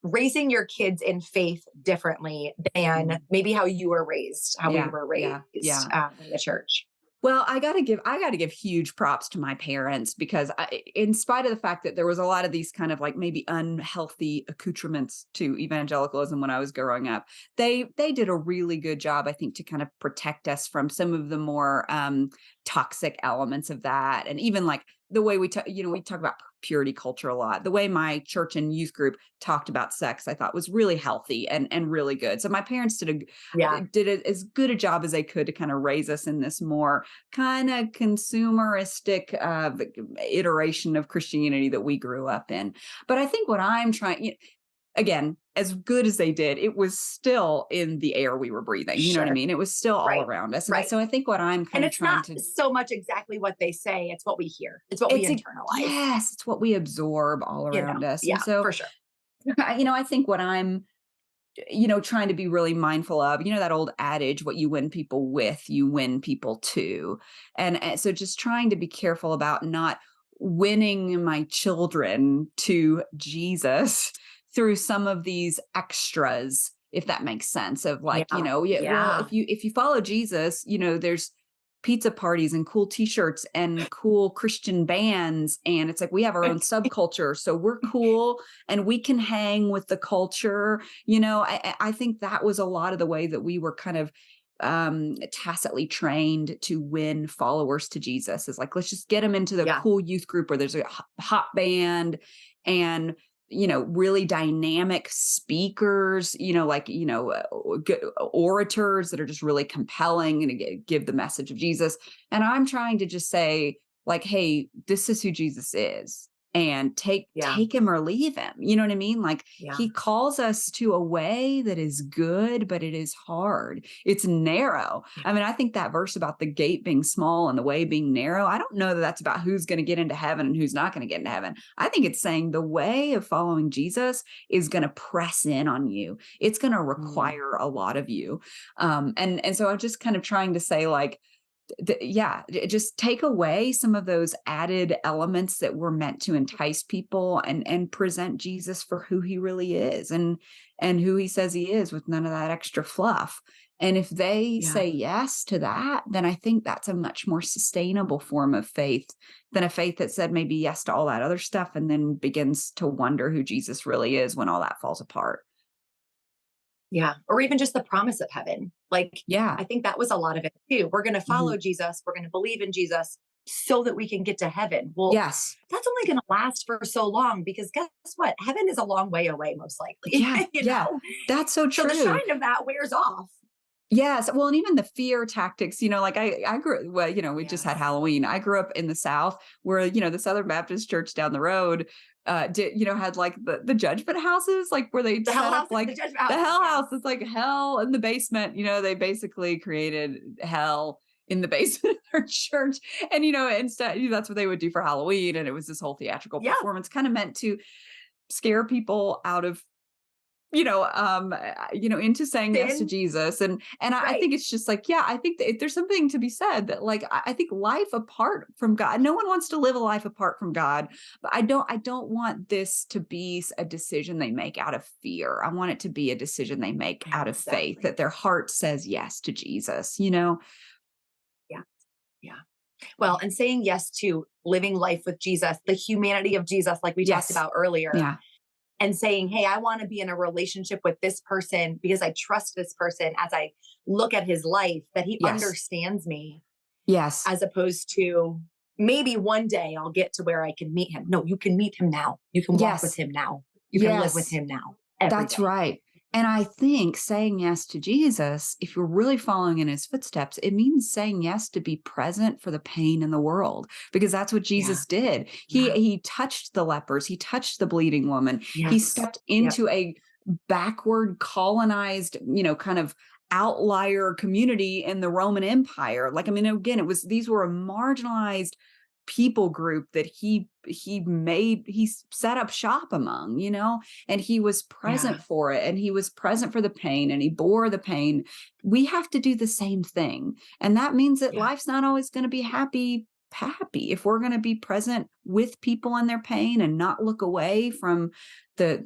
raising your kids in faith differently than Mm. maybe how you were raised, how we Yeah, were yeah, raised yeah. in the church? Well, I gotta give huge props to my parents, because in spite of the fact that there was a lot of these kind of like maybe unhealthy accoutrements to evangelicalism when I was growing up, they did a really good job, I think, to kind of protect us from some of the more toxic elements of that, and even like the way we talk about purity culture a lot. The way my church and youth group talked about sex, I thought was really healthy and really good. So my parents Yeah. as good a job as they could to kind of raise us in this more kind of consumeristic iteration of Christianity that we grew up in. But I think what I'm trying, again, as good as they did, it was still in the air we were breathing. You know what I Sure. mean? It was still all Right. around us. And Right. so I think what I'm And kind of it's trying not to, so much exactly what they say, it's what we hear. It's what we internalize, yes, it's what we absorb all around us. And Yeah, so, for sure. I think what I'm trying to be really mindful of, that old adage, what you win people with, you win people to. And so just trying to be careful about not winning my children to Jesus through some of these extras, if that makes sense, of like, Yeah. well, Yeah. if you follow Jesus, there's pizza parties and cool t-shirts and cool Christian bands. And it's like, we have our own subculture. So we're cool and we can hang with the culture. I think that was a lot of the way that we were kind of tacitly trained to win followers to Jesus, is like, let's just get them into the Yeah. cool youth group where there's a hot band and really dynamic speakers, good orators that are just really compelling and give the message of Jesus. And I'm trying to just say, like, hey, this is who Jesus is. And take Yeah. him or leave him. You know what I mean? Like, Yeah. he calls us to a way that is good, but it is hard. It's narrow. Yeah. I mean, I think that verse about the gate being small and the way being narrow, I don't know that that's about who's going to get into heaven and who's not going to get into heaven. I think it's saying the way of following Jesus is going to press in on you. It's going to require a lot of you. And so I'm just kind of trying to say, like, just take away some of those added elements that were meant to entice people and present Jesus for who he really is and who he says he is, with none of that extra fluff. And if they say yes to that, then I think that's a much more sustainable form of faith than a faith that said maybe yes to all that other stuff and then begins to wonder who Jesus really is when all that falls apart. Yeah. Or even just the promise of heaven. Like, Yeah. I think that was a lot of it too. We're going to follow Jesus. We're going to believe in Jesus so that we can get to heaven. Well, Yes. that's only going to last for so long, because guess what? Heaven is a long way away, most likely. Yeah. Yeah. That's so true. So the shine of that wears off. Yes. Well, and even the fear tactics, like I grew, well, we just had Halloween. I grew up in the South where, the Southern Baptist church down the road, had like the judgment houses, like where they The set hell up house, like the the hell house. It's like hell in the basement. They basically created hell in the basement of their church. And, instead, that's what they would do for Halloween. And it was this whole theatrical performance kind of meant to scare people out of into saying yes to Jesus. And I think it's just like, I think that there's something to be said that, like, I think life apart from God, no one wants to live a life apart from God, but I don't want this to be a decision they make out of fear. I want it to be a decision they make out of faith, that their heart says yes to Jesus, Yeah. Yeah. Well, and saying yes to living life with Jesus, the humanity of Jesus, like we talked about earlier. Yeah. And saying, hey, I want to be in a relationship with this person because I trust this person as I look at his life, that he understands me. Yes. As opposed to maybe one day I'll get to where I can meet him. No, you can meet him now. You can walk with him now. You can live with him now. That's day. Right. And I think saying yes to Jesus, if you're really following in his footsteps, it means saying yes to be present for the pain in the world, because that's what Jesus did. He touched the lepers. He touched the bleeding woman. He stepped into a backward colonized, kind of outlier community in the Roman Empire. Like, I mean, again, these were a marginalized people group that he set up shop among, and he was present for it, and he was present for the pain, and he bore the pain. We have to do the same thing. And that means that life's not always going to be happy. If we're going to be present with people in their pain and not look away from the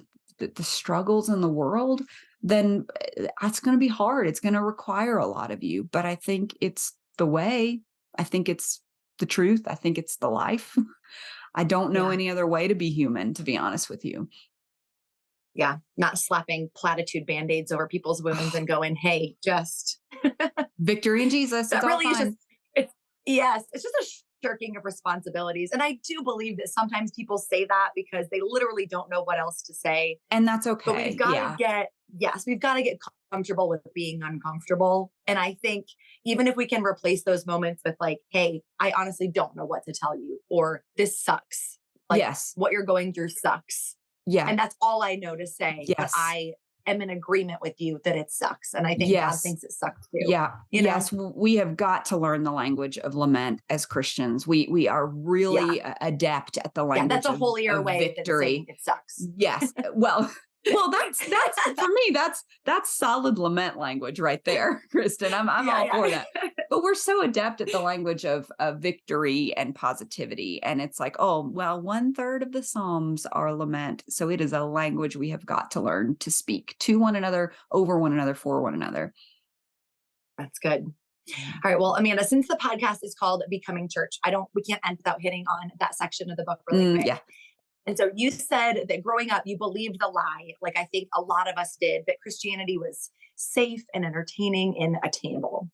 struggles in the world, then that's going to be hard. It's going to require a lot of you, but I think it's the way. I think it's the truth. I think it's the life. I don't know any other way to be human, to be honest with you. Yeah. Not slapping platitude band-aids over people's wounds and going, hey, just victory in Jesus. That really is just, it's just a shirking of responsibilities. And I do believe that sometimes people say that because they literally don't know what else to say. And that's okay. But we've got to get comfortable with being uncomfortable. And I think even if we can replace those moments with like, hey, I honestly don't know what to tell you, or this sucks. Like, what you're going through sucks. Yeah. And that's all I know to say. But I am in agreement with you that it sucks. And I think God thinks it sucks too. Yeah. We have got to learn the language of lament as Christians. We are really adept at the language that's a holier way victory. Than saying it sucks. Yes. Well, that's for me, that's solid lament language right there, Kristen. I'm all for that. But we're so adept at the language of victory and positivity. And it's like, oh, well, 1/3 of the Psalms are lament. So it is a language we have got to learn to speak to one another, over one another, for one another. That's good. All right. Well, Amanda, since the podcast is called Becoming Church, we can't end without hitting on that section of the book really quick. Yeah. And so you said that growing up, you believed the lie, like I think a lot of us did, that Christianity was safe and entertaining and attainable.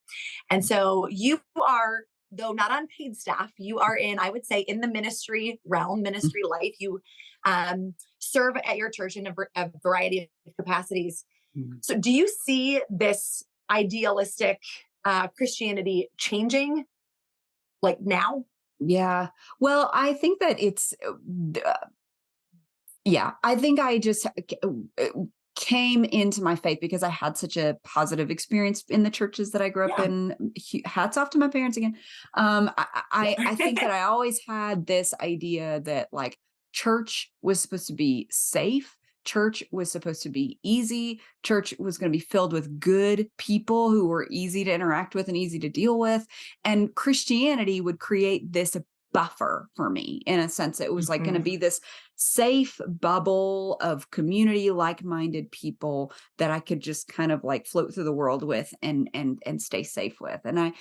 And so you are, though not on paid staff, you are in, I would say, in the ministry realm, ministry life. You serve at your church in a variety of capacities. So do you see this idealistic Christianity changing like now? Yeah. Well, I think that I think I just came into my faith because I had such a positive experience in the churches that I grew up Yeah. in. Hats off to my parents again. I think that I always had this idea that like church was supposed to be safe. Church was supposed to be easy. Church was going to be filled with good people who were easy to interact with and easy to deal with. And Christianity would create this buffer for me in a sense. It was like going to be this safe bubble of community, like-minded people that I could just kind of like float through the world with and stay safe with. And I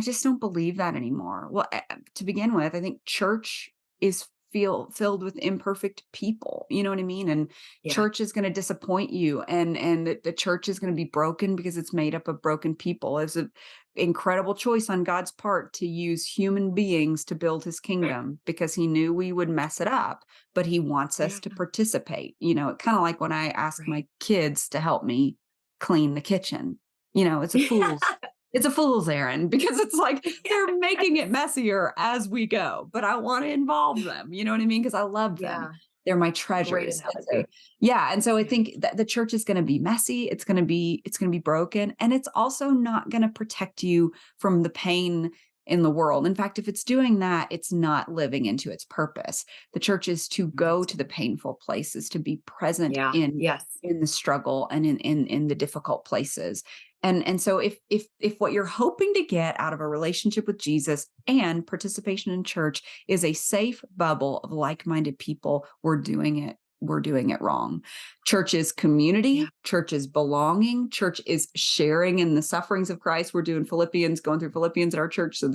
just don't believe that anymore. Well, to begin with, I think church is filled with imperfect people. You know what I mean? And Yeah. church is going to disappoint you, and the church is going to be broken because it's made up of broken people. It's an incredible choice on God's part to use human beings to build his kingdom because he knew we would mess it up, but he wants us to participate. You know, kind of like when I ask my kids to help me clean the kitchen. You know, it's a fool's errand because it's like they're making it messier as we go, but I want to involve them. You know what I mean? Because I love them. Yeah. They're my Great treasures. analogy. And so I think that the church is going to be messy. It's going to be broken, and it's also not going to protect you from the pain in the world. In fact, if it's doing that, it's not living into its purpose. The church is to go to the painful places, to be present in the struggle and in the difficult places. And so if what you're hoping to get out of a relationship with Jesus and participation in church is a safe bubble of like-minded people, we're doing it wrong. Church is community, church is belonging, church is sharing in the sufferings of Christ. We're going through Philippians at our church. So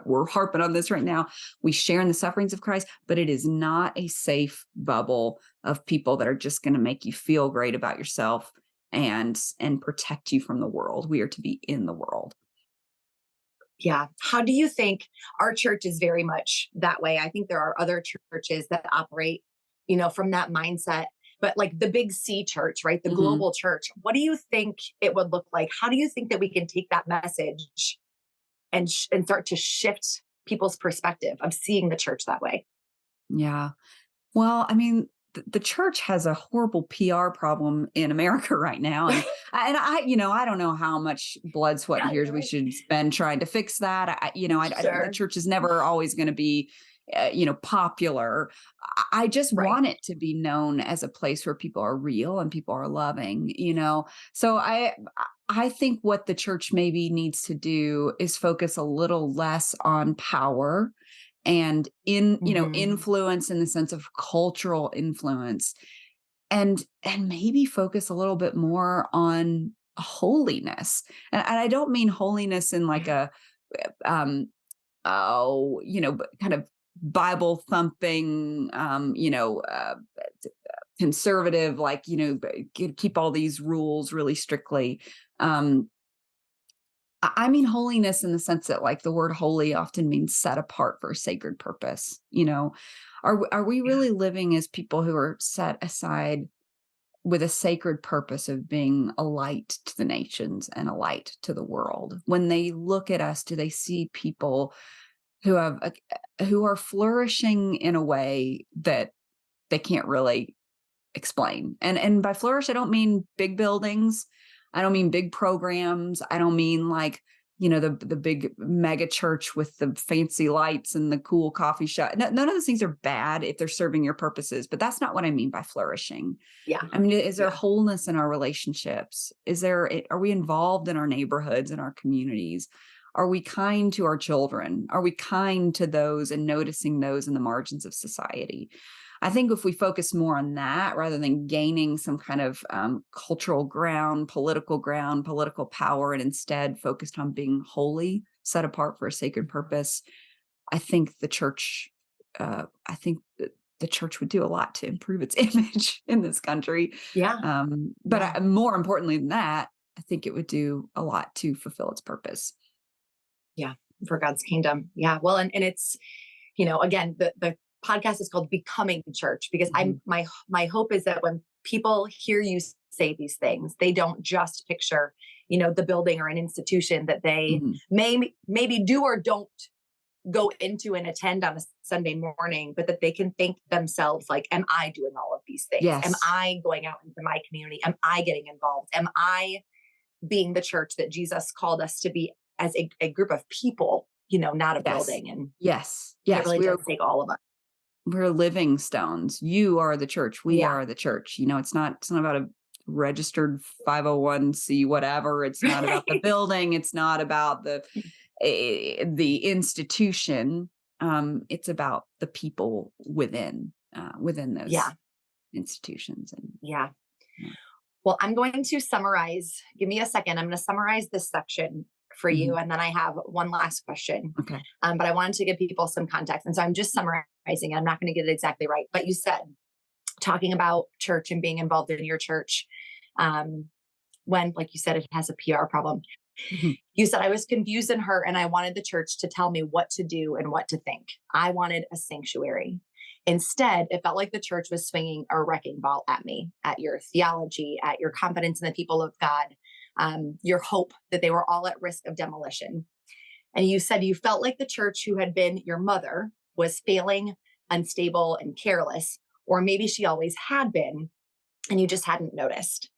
we're harping on this right now. We share in the sufferings of Christ, but it is not a safe bubble of people that are just going to make you feel great about yourself and protect you from the world. We are to be in the world. Yeah. How do you think our church is very much that way? I think there are other churches that operate, from that mindset, but like the big C church, right? The global church. What do you think it would look like? How do you think that we can take that message and start to shift people's perspective of seeing the church that way? Yeah. Well, I mean, the church has a horrible PR problem in America right now. And I don't know how much blood, sweat, and tears we should spend trying to fix that. The church is never always going to be, popular. I just want it to be known as a place where people are real and people are loving, So I think what the church maybe needs to do is focus a little less on power and influence in the sense of cultural influence, and maybe focus a little bit more on holiness. And I don't mean holiness in like a kind of Bible thumping, conservative, like, keep all these rules really strictly. I mean holiness in the sense that like the word holy often means set apart for a sacred purpose. Are we really living as people who are set aside with a sacred purpose of being a light to the nations and a light to the world? When they look at us, do they see people who are flourishing in a way that they can't really explain? And by flourish, I don't mean big buildings. I don't mean big programs. I don't mean like, the big mega church with the fancy lights and the cool coffee shop. None of those things are bad if they're serving your purposes, but that's not what I mean by flourishing. Yeah. I mean, is there wholeness in our relationships? Are we involved in our neighborhoods and our communities? Are we kind to our children? Are we kind to those and noticing those in the margins of society? I think if we focus more on that rather than gaining some kind of cultural ground, political power, and instead focused on being holy, set apart for a sacred purpose, I think the church, I think that the church would do a lot to improve its image in this country. Yeah. But Yeah. more importantly than that, I think it would do a lot to fulfill its purpose. Yeah. For God's kingdom. Yeah. Well, and it's, again, the podcast is called Becoming the Church, because Mhm. my hope is that when people hear you say these things, they don't just picture, the building or an institution that they Mhm. maybe do or don't go into and attend on a Sunday morning, but that they can think themselves like, am I doing all of these things? Am Yes. I going out into my community? Am I getting involved? Am I being the church that Jesus called us to be as a group of people, not a Yes. building? And Yes. it Yes. really does take all of us. We're living stones. You are the church. We Yeah. are the church. It's not about a registered 501c whatever. It's not about the building. It's not about the institution. It's about the people within those Yeah. institutions. And Yeah. yeah. Well, I'm going to summarize. Give me a second. I'm going to summarize this section for you. Mhm. And then I have one last question. Okay. But I wanted to give people some context. And so I'm just summarizing. I'm not going to get it exactly right. But you said, talking about church and being involved in your church, um, when, like you said, it has a PR problem. Mhm. You said, I was confused and hurt, and I wanted the church to tell me what to do and what to think. I wanted a sanctuary. Instead, it felt like the church was swinging a wrecking ball at me, at your theology, at your confidence in the people of God, your hope that they were all at risk of demolition. And you said you felt like the church who had been your mother was failing, unstable, and careless, or maybe she always had been, and you just hadn't noticed.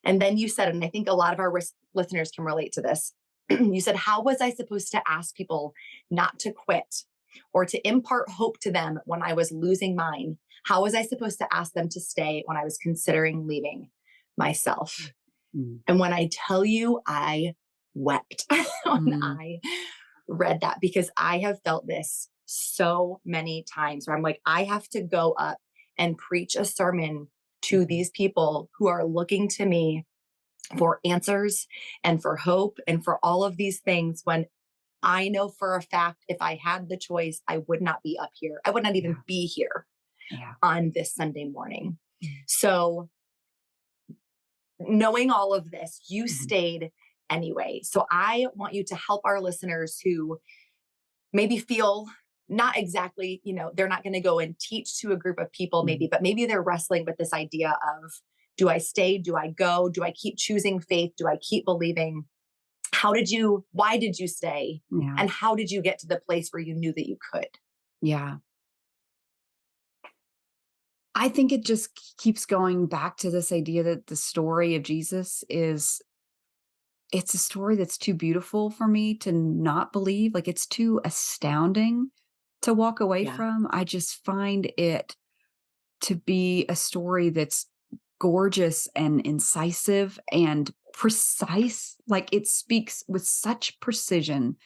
And then you said, and I think a lot of our listeners can relate to this, you said, how was I supposed to ask people not to quit or to impart hope to them when I was losing mine? How was I supposed to ask them to stay when I was considering leaving myself? Mhm. And when I tell you, I wept when Mhm. I read that, because I have felt this so many times where I'm like, I have to go up and preach a sermon to Mhm. these people who are looking to me for answers and for hope and for all of these things, when I know for a fact, if I had the choice, I would not be up here. I would not even Yeah. be here Yeah. on this Sunday morning. Mhm. So, knowing all of this, you Mhm. stayed anyway. So, I want you to help our listeners who maybe feel not exactly, they're not going to go and teach to a group of people, maybe, Mhm. but maybe they're wrestling with this idea of, do I stay? Do I go? Do I keep choosing faith? Do I keep believing? Why did you stay? Yeah. And how did you get to the place where you knew that you could? Yeah. I think it just keeps going back to this idea that the story of Jesus it's a story that's too beautiful for me to not believe. Like, it's too astounding to walk away Yeah. from. I just find it to be a story that's gorgeous and incisive and precise. Like, it speaks with such precision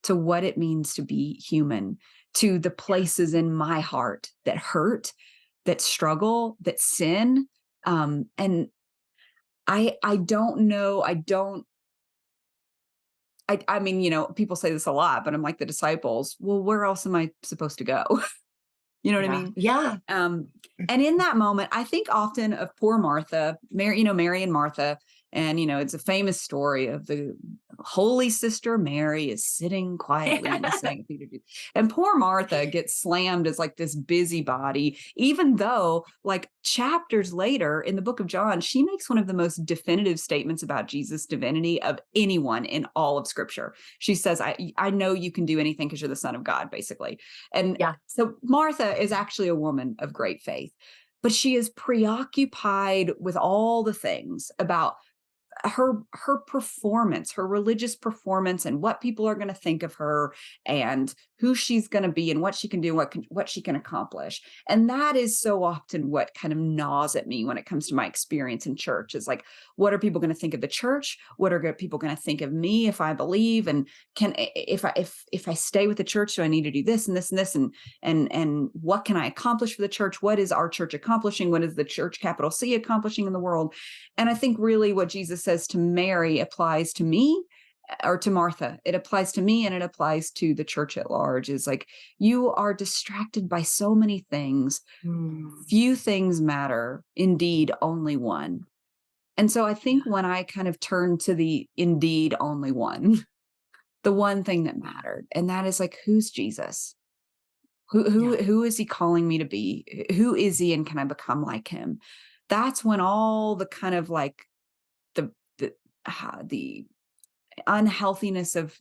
to what it means to be human, to the places in my heart that hurt, that struggle, that sin. And I don't know. I mean, people say this a lot, but I'm like the disciples. Well, where else am I supposed to go? You know what I Yeah. mean? Yeah. Um, and in that moment, I think often of poor Martha, Mary and Martha. And, it's a famous story of the holy sister Mary is sitting quietly listening. And poor Martha gets slammed as like this busybody, even though like chapters later in the book of John, she makes one of the most definitive statements about Jesus' divinity of anyone in all of scripture. She says, I know you can do anything because you're the son of God, basically. And Yeah. so Martha is actually a woman of great faith, but she is preoccupied with all the things about her performance, her religious performance, and what people are going to think of her, and who she's going to be and what she can do, what she can accomplish. And that is so often what kind of gnaws at me when it comes to my experience in church. Is like, what are people going to think of the church? What are people going to think of me if I believe? And if I stay with the church, do I need to do this and this and this? And what can I accomplish for the church? What is our church accomplishing? What is the church, capital C, accomplishing in the world? And I think really what Jesus says to Mary applies to me, or to Martha. It applies to me, and it applies to the church at large. Is like, you are distracted by so many things. Few things matter. Indeed, only one. And so I think when I kind of turn to the indeed only one, the one thing that mattered, and that is like, who's Jesus? Who is he calling me to be? Who is he, and can I become like him? That's when all the kind of like the unhealthiness of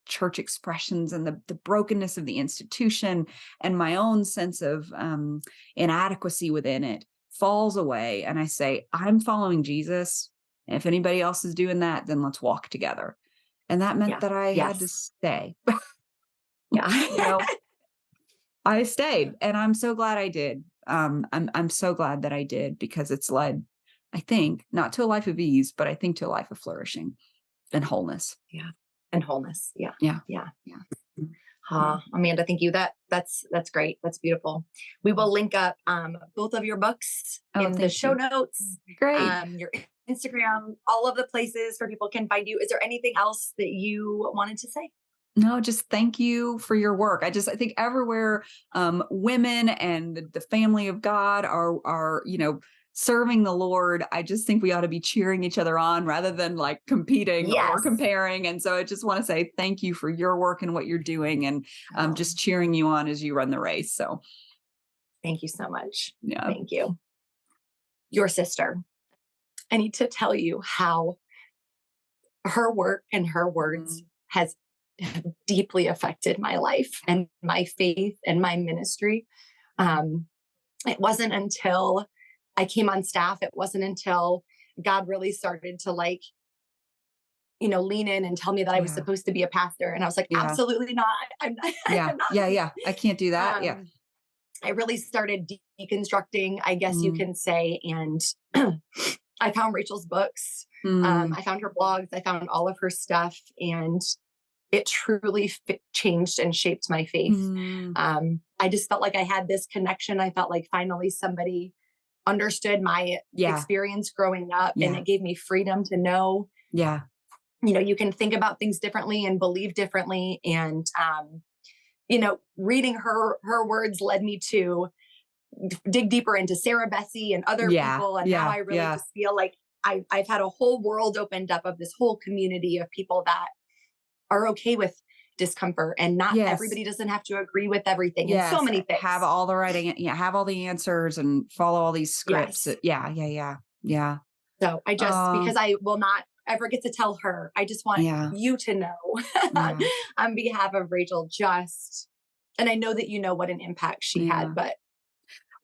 church expressions and the brokenness of the institution and my own sense of inadequacy within it falls away. And I say, I'm following Jesus. And if anybody else is doing that, then let's walk together. And that meant that I had to stay. I stayed, and I'm so glad I did. I'm so glad that I did, because it's led, I think, not to a life of ease, but I think to a life of flourishing and wholeness. And wholeness. Yeah. Amanda, thank you. That's great. That's beautiful. We will link up both of your books in the show notes. Great. Your Instagram, all of the places where people can find you. Is there anything else that you wanted to say? No, just thank you for your work. I think everywhere women and the family of God are serving the Lord, I just think we ought to be cheering each other on rather than like competing or comparing. And so I just want to say thank you for your work and what you're doing, and just cheering you on as you run the race. So thank you so much. Yeah. Thank you. Your sister, I need to tell you how her work and her words has deeply affected my life and my faith and my ministry. It wasn't until I came on staff, it wasn't until God really started to lean in and tell me that I was supposed to be a pastor. And I was like, absolutely not. I'm not. I'm not. I can't do that. I really started deconstructing, I guess you can say. And I found Rachel's books. I found her blogs. I found all of her stuff. And it truly changed and shaped my faith. I just felt like I had this connection. I felt like finally somebody understood my experience growing up, and it gave me freedom to know, you can think about things differently and believe differently. And, reading her words led me to dig deeper into Sarah Bessie and other people. And now I really just feel like I've had a whole world opened up of this whole community of people that are okay with discomfort, and not everybody doesn't have to agree with everything. And so many things. Have all the have all the answers and follow all these scripts. Yeah. So I just, because I will not ever get to tell her, I just want you to know on behalf of Rachel, and I know that you know what an impact she had, but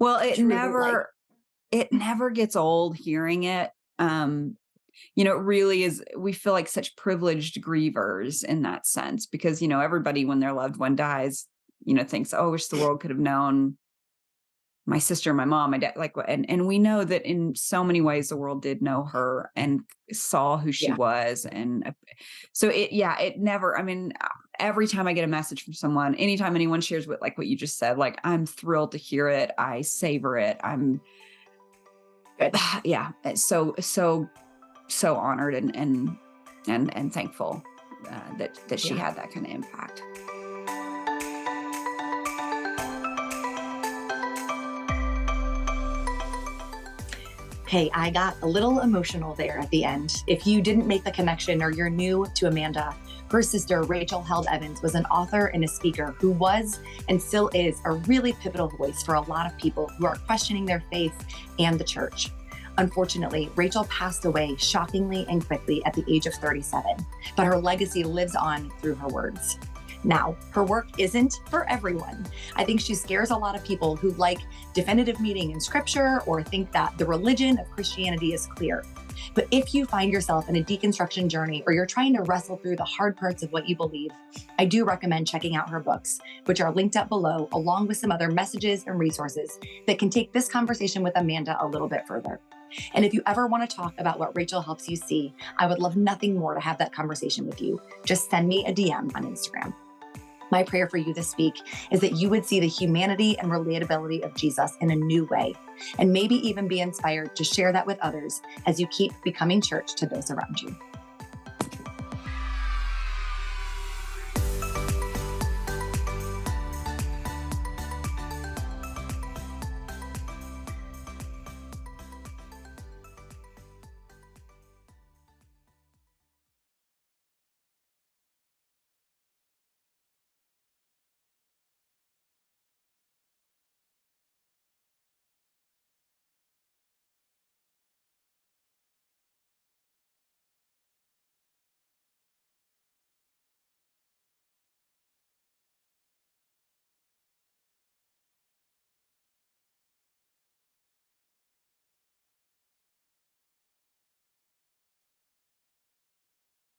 it never gets old hearing it. It really is. We feel like such privileged grievers in that sense, because, everybody, when their loved one dies, thinks, oh, I wish the world could have known my sister, my mom, my dad, and we know that in so many ways the world did know her and saw who she was. And so it never, every time I get a message from someone, anytime anyone shares what you just said, I'm thrilled to hear it. I savor it. I'm good. So honored and thankful that she had that kind of impact. Okay, I got a little emotional there at the end. If you didn't make the connection, or you're new to Amanda, her sister, Rachel Held Evans, was an author and a speaker who was and still is a really pivotal voice for a lot of people who are questioning their faith and the church. Unfortunately, Rachel passed away shockingly and quickly at the age of 37, but her legacy lives on through her words. Now, her work isn't for everyone. I think she scares a lot of people who like definitive meaning in scripture or think that the religion of Christianity is clear. But if you find yourself in a deconstruction journey or you're trying to wrestle through the hard parts of what you believe, I do recommend checking out her books, which are linked up below, along with some other messages and resources that can take this conversation with Amanda a little bit further. And if you ever want to talk about what Rachel helps you see, I would love nothing more to have that conversation with you. Just send me a DM on Instagram. My prayer for you this week is that you would see the humanity and relatability of Jesus in a new way, and maybe even be inspired to share that with others as you keep becoming church to those around you.